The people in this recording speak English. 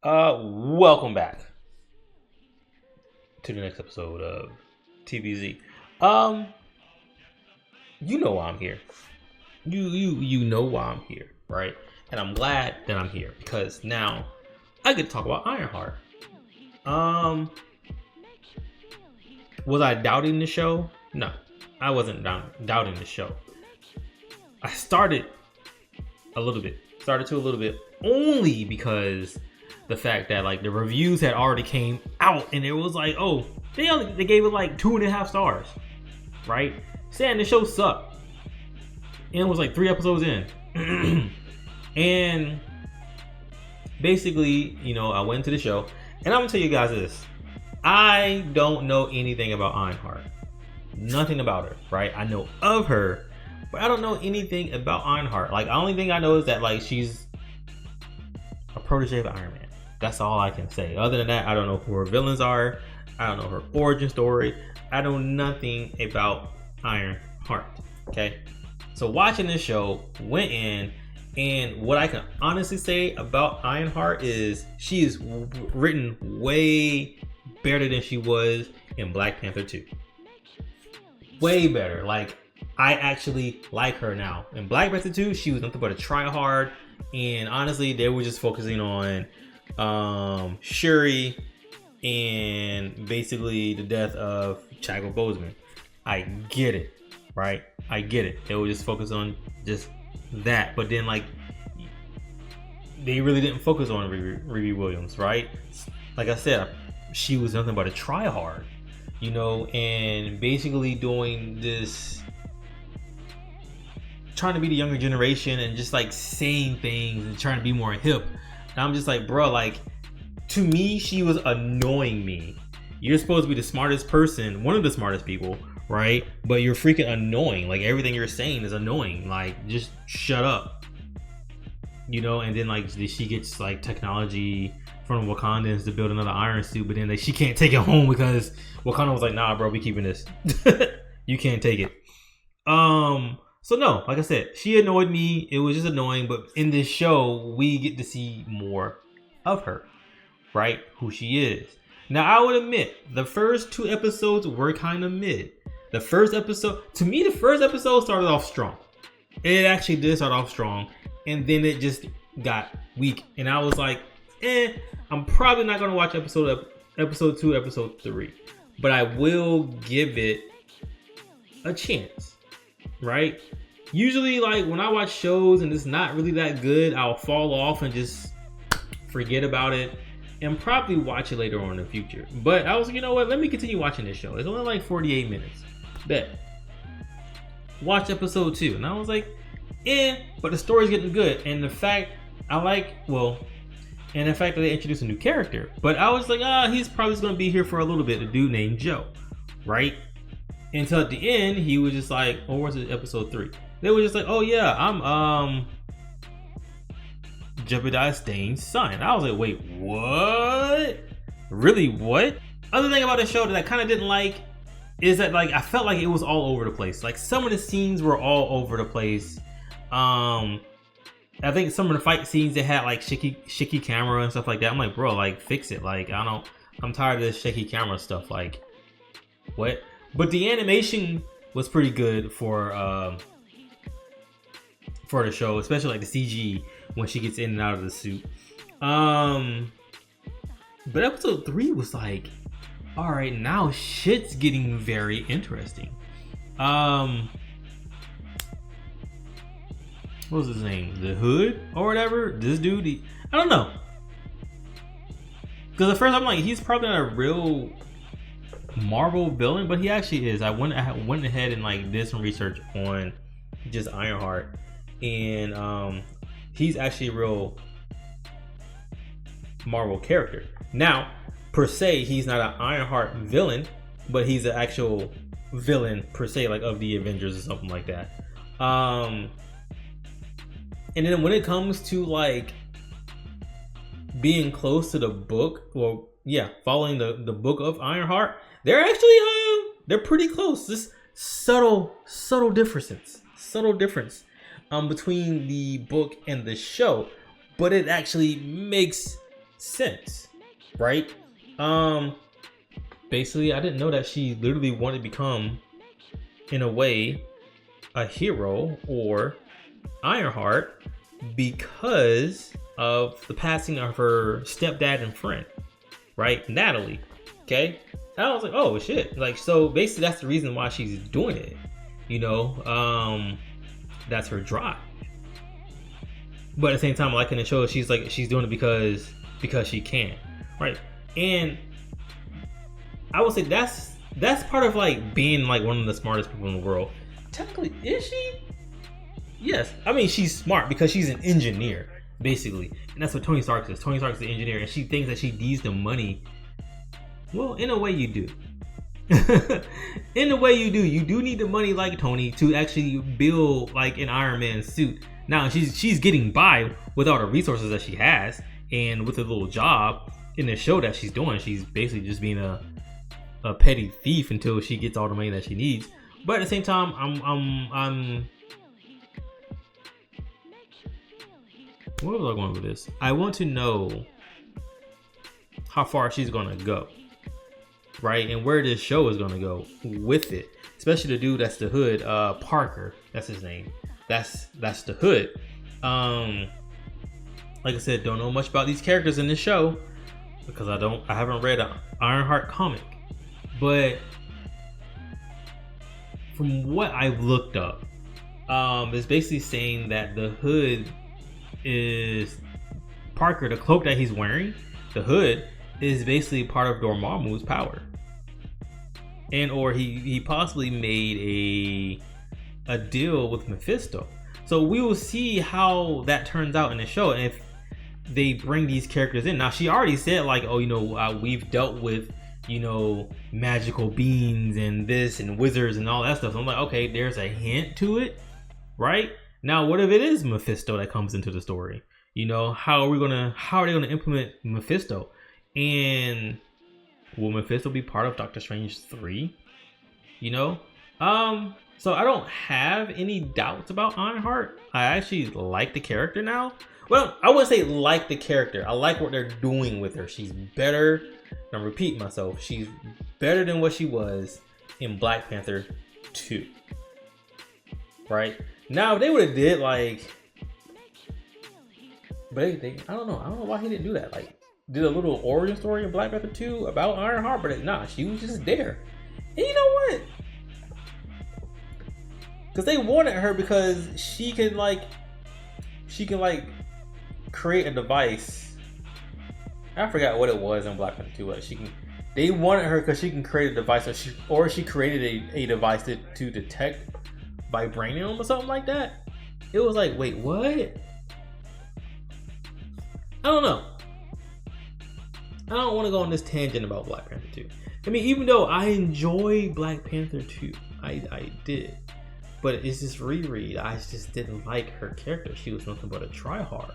Welcome back to the next episode of TVZ. You know why I'm here. You know why I'm here, right? And I'm glad that I'm here because now I get to talk about Ironheart. Was I doubting the show? No, I wasn't doubting the show. I started to a little bit only because the fact that like the reviews had already came out and it was like, oh, they gave it like 2.5 stars, right? Saying the show sucked. And it was like 3 episodes in. And basically, I went to the show and I'm gonna tell you guys this. I don't know anything about Ironheart. Nothing about her, right? I know of her, but I don't know anything about Ironheart. Like, the only thing I know is that like she's a protege of Iron Man. That's all I can say. Other than that, I don't know who her villains are. I don't know her origin story. I know nothing about Ironheart. Okay? So watching this show, went in, and what I can honestly say about Ironheart is she is written way better than she was in Black Panther 2. Way better. Like, I actually like her now. In Black Panther 2, she was nothing but a try-hard, and honestly, they were just focusing on Shuri and basically the death of Chadwick Boseman. I get it, right? I get it. They were just focused on just that, but then like they really didn't focus on Riri Williams, right? Like I said, she was nothing but a try-hard, and basically doing this, trying to be the younger generation and just like saying things and trying to be more hip. And I'm just like, bro, like, to me, she was annoying me. You're supposed to be the smartest person, one of the smartest people, right? But you're freaking annoying. Like, everything you're saying is annoying. Like, just shut up. And then like she gets like technology from Wakandans to build another iron suit, but then she can't take it home because Wakanda was like, nah, bro, we keeping this. You can't take it. So no, like I said, she annoyed me. It was just annoying, but in this show, we get to see more of her, right? Who she is. Now, I would admit, the first 2 episodes were kind of mid. To me, the first episode started off strong. It actually did start off strong, and then it just got weak. And I was like, I'm probably not going to watch episode 2, episode 3. But I will give it a chance. Right? Usually, like, when I watch shows and it's not really that good, I'll fall off and just forget about it and probably watch it later on in the future. But I was like, you know what? Let me continue watching this show. It's only like 48 minutes. Bet. Watch episode 2. And I was like, but the story's getting good. And the fact that they introduced a new character. But I was like, he's probably going to be here for a little bit. A dude named Joe. Right? Until at the end, he was just like, or was it episode 3? They were just like, oh yeah, I'm Jebediah Stane's son. And I was like, wait, what? Really, what? Other thing about the show that I kind of didn't like is that like I felt like it was all over the place. Like some of the scenes were all over the place. I think some of the fight scenes they had like shaky camera and stuff like that. I'm like, bro, like fix it. Like I'm tired of this shaky camera stuff. Like, what? But the animation was pretty good for the show, especially like the CG when she gets in and out of the suit. But episode 3 was like, all right, now shit's getting very interesting. What was his name? The Hood or whatever? This dude, I don't know. Because at first I'm like, he's probably not a real Marvel villain, but he actually is. I went ahead and like did some research on just Ironheart, and he's actually a real Marvel character. Now, per se, he's not an Ironheart villain, but he's an actual villain per se, like of the Avengers or something like that. And then when it comes to like being close to the book, following the book of Ironheart, they're actually they're pretty close. This subtle difference between the book and the show, but it actually makes sense, right? Basically, I didn't know that she literally wanted to become, in a way, a hero or Ironheart because of the passing of her stepdad and friend, right? Natalie. Okay. I was like, oh shit. Like, so basically that's the reason why she's doing it. You know, that's her drive. But at the same time, like in the show, she's doing it because she can. Right. And I would say that's part of like being like one of the smartest people in the world. Technically, is she? Yes. I mean, she's smart because she's an engineer, basically. And that's what Tony Stark is. Tony Stark is the engineer, and she thinks that she needs the money. Well, in a way you do. In a way you do. You do need the money like Tony to actually build like an Iron Man suit. Now, she's getting by with all the resources that she has, and with a little job in the show that she's doing. She's basically just being a petty thief until she gets all the money that she needs. But at the same time, I'm where was I going with this? I want to know how far she's gonna go, right? And where this show is gonna go with it. Especially the dude that's the Hood, Parker. That's his name. That's the Hood. Like I said, don't know much about these characters in this show because I haven't read an Ironheart comic. But from what I've looked up, it's basically saying that the Hood is Parker, the cloak that he's wearing, the Hood is basically part of Dormammu's power, and or he possibly made a deal with Mephisto. So we will see how that turns out in the show, and if they bring these characters in. Now she already said like, oh, you know, we've dealt with, you know, magical beings and this and wizards and all that stuff. So I'm like, okay, there's a hint to it, right? Now, what if it is Mephisto that comes into the story? You know, how are they gonna implement Mephisto? And will Mephisto be part of Doctor Strange 3? You know? So I don't have any doubts about Ironheart. I actually like the character now. Well, I wouldn't say like the character. I like what they're doing with her. She's better. I'm repeating myself. She's better than what she was in Black Panther 2. Right? Now, if they would have did like, but I don't know why he didn't do that. Like, did a little origin story in Black Panther 2 about Ironheart, but she was just there. And you know what? Because they wanted her because she can create a device. I forgot what it was in Black Panther 2. But they wanted her because she can create a device, or she created a device to detect vibranium or something like that. It was like, wait, what? I don't know. I don't want to go on this tangent about Black Panther 2. I mean, even though I enjoy Black Panther 2, I did. But it's this reread. I just didn't like her character. She was nothing but a tryhard.